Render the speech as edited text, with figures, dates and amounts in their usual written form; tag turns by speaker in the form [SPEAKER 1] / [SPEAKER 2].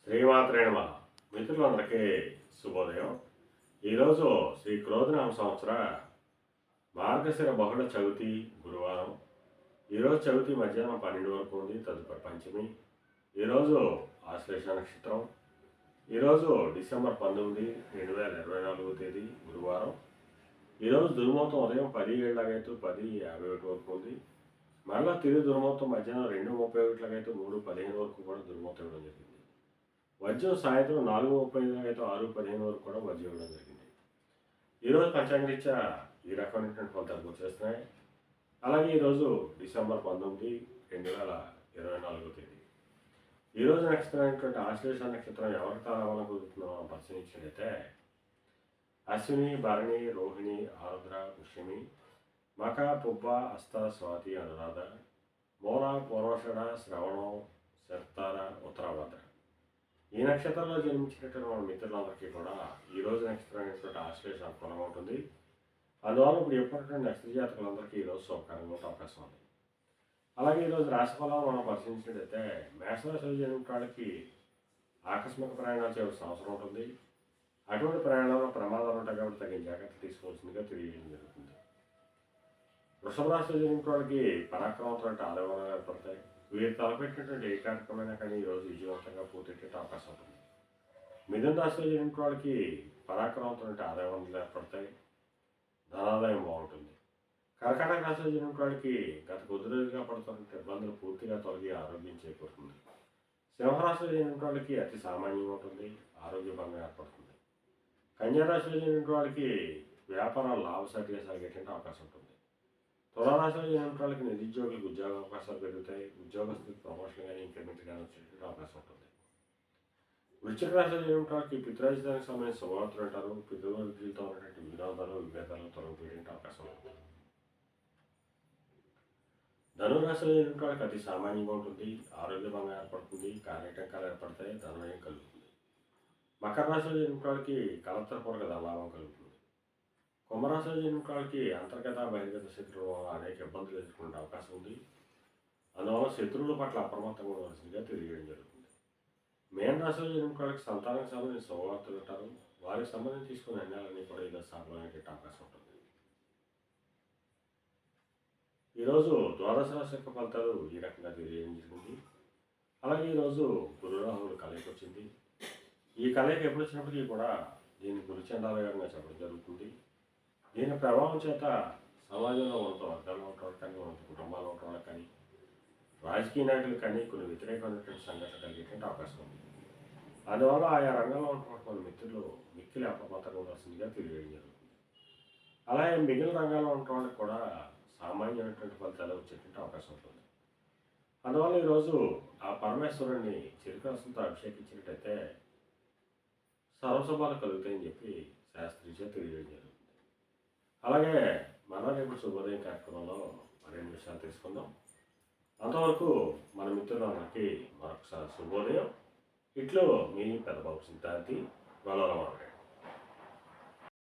[SPEAKER 1] శ్రీమాత్రే నమః. మిత్రులందరికీ శుభోదయం. ఈరోజు శ్రీ క్రోధనామ సంవత్సర మార్గశిర బహుళ చవితి గురువారం. ఈరోజు చవితి మధ్యాహ్నం 12 వరకు ఉంది. తదుపరి పంచమి. ఈరోజు ఆశ్లేష నక్షత్రం. ఈరోజు డిసెంబర్ 19, 2024 తేదీ గురువారం. ఈరోజు దుర్ముహూర్తం ఉదయం 10:07 10:51 వరకు ఉంది. మరలా తిరిగి దుర్ముహూర్తం మధ్యాహ్నం 2:31 3:15 వరకు కూడా దుర్ముహూర్తం ఇవ్వడం జరిగింది. వజ్రం సాయంత్రం 4:35 6:15 వరకు కూడా వజ్రం ఇవ్వడం జరిగింది. ఈరోజు పంచాంగరీత్యా ఈ రకమైనటువంటి ఫలితాలు గుర్తిస్తున్నాయి. అలాగే ఈరోజు డిసెంబర్ 19, 2024 తేదీ. ఈరోజు నక్షత్రమైనటువంటి ఆశ్లేష నక్షత్రం ఎవరికి తారావాలని కుదురుతుందో మనం పరిశీలించినట్లయితే అశ్విని, భరణి, రోహిణి, ఆరుద్ర, పుష్యమి, మఖ, పుబ్బ, హస్త, స్వాతి, అనురాధ, మూల, పూర్వషడ, శ్రవణం, శర్తార, ఉత్తరాభద్ర. ఈ నక్షత్రంలో జన్మించినటువంటి మన మిత్రులందరికీ కూడా ఈరోజు నక్షత్రం అనేటువంటి ఆశ్లేష అనుకూలంగా ఉంటుంది. అందువల్ల ఇప్పుడు ఎప్పటికీ నక్షత్ర జాతకులందరికీ ఈరోజు శుభకరంగా ఉండే అవకాశం ఉంది. అలాగే ఈరోజు రాశిఫలాలు మనం పరిశీలించినట్లయితే మేషరాశిలో జన్మించిన వాళ్ళకి ఆకస్మిక ప్రయాణాలు చేయవలసిన అవసరం ఉంటుంది. అటువంటి ప్రయాణంలో ప్రమాదాలు ఉంటాయి కాబట్టి తగిన జాగ్రత్తలు తీసుకోవాల్సిందిగా తెలియజేయడం జరుగుతుంది. వృషభ రాశిలో జన్మించిన వాళ్ళకి పరాక్రమంతో ఆదాయాలు ఏర్పడతాయి. వీరు తలపెట్టినటువంటి ఏ కార్యక్రమైనా కానీ ఈరోజు విజయవంతంగా పూర్తయ్యే అవకాశం ఉంటుంది. మిథున రాశిలో జన్మించిన వాళ్ళకి పరాక్రమంతో ఆదాయాలు ఏర్పడతాయి. ధనాదాయం బాగుంటుంది. కర్కాటక రాశిలో జన్మించిన వాళ్ళకి గత కొద్ది రోజులుగా పడుతున్న ఇబ్బందులు పూర్తిగా తొలగి ఆరోగ్యం చేకూరుతుంది. సింహరాశిలో జన్మించిన వాళ్ళకి అతి సామాన్యంగా ఉంటుంది. ఆరోగ్య భంగం ఏర్పడుతుంది. కన్యారాశిలో జన్మించిన వాళ్ళకి వ్యాపారాలు లాభసాటిగా సాగేటువంటి అవకాశం ఉంటుంది. తులారాశిలో జన్మించిన వాళ్ళకి నిరుద్యోగులకు ఉద్యోగ అవకాశాలు పెరుగుతాయి. ఉద్యోగస్తులకు ప్రమోషన్ కానీ ఇంక్రిమెంట్ కానీ వచ్చే అవకాశం ఉంటుంది. వృశ్చిక రాశిలో జన్మించిన వాళ్ళకి పితృరాజధానికి సంబంధించిన శుభవార్తలు అంటారు. పితృవర్గీలతో ఉన్నటువంటి వినోదాలు విభేదాలు తొలగిపోయే అవకాశం ఉంటుంది. ధనురాశిలో జన్మించిన వాళ్ళకి అతి సామాన్యంగా ఉంటుంది. ఆరోగ్య భంగం ఏర్పడుతుంది. కార్యటంకాలు ఏర్పడతాయి. ధనవ్యయం కలుగుతుంది. మకర రాశిలో జన్మించిన వాళ్ళకి కలత్రపూర్వక ధనలాభం కలుగుతుంది. కుంభరాశిలో జన్మించిన వాళ్ళకి అంతర్గత బహిర్గత శత్రువుల వల్ల అనేక ఇబ్బందులు ఎదుర్కొనే అవకాశం ఉంది. అందువల్ల శత్రువుల పట్ల అప్రమత్తంగా ఉండవలసిందిగా తెలియజేయడం జరుగుతుంది. మేన రాశిలో జన్మించిన వాళ్ళకి సంతానానికి సంబంధించిన శుభవార్తలు ఉంటారు. వారికి సంబంధించి తీసుకునే నిర్ణయాలన్నీ కూడా ఈరోజు సఫలమయ్యే అవకాశం ఉంటుంది. ఈరోజు ద్వాదశ రాశి యొక్క ఫలితాలు ఈ రకంగా తెలియజేయడం జరిగింది. అలాగే ఈరోజు గురు రాహువుల కలయిక వచ్చింది. ఈ కలయిక ఎప్పుడు వచ్చినప్పటికీ కూడా దీన్ని గురుచండాలయంగా చెప్పడం జరుగుతుంది. దీని ప్రభావం చేత సమాజంలో ఉన్న వర్గాల్లో ఉన్న వాళ్ళకి కానీ ఉన్న కుటుంబాల్లో ఉన్న వాళ్ళకి కానీ రాజకీయ నాయకులకు కానీ కొన్ని వ్యతిరేకమైనటువంటి సంఘటన కలిగేటువంటి అవకాశం ఉంది. అందువల్ల ఆయా రంగంలో ఉన్నటువంటి మన మిత్రులు మిక్కిలి అప్రమత్తంగా ఉండాల్సిందిగా తెలియజేయడం జరుగుతుంది. అలాగే మిగిలిన రంగాల్లో ఉన్న వాళ్ళకి కూడా సామాన్యమైనటువంటి ఫలితాలు వచ్చేటువంటి అవకాశం ఉంటుంది. అందువల్ల ఈరోజు ఆ పరమేశ్వరుణ్ణి చిరుకరసంతో అభిషేకించినట్టయితే సర్వశుభాలు కలుగుతాయని చెప్పి శాస్త్రీయ తెలియజేయడం జరుగుతుంది. అలాగే మన రేపు శుభోదయం కార్యక్రమంలో మరిన్ని విషయాలు తెలుసుకుందాం. అంతవరకు మన మిత్రులందరికీ మరొకసారి శుభోదయం. ఇట్లో మీ పెద్దబాబు సిద్ధాంతి గొల్లవరం.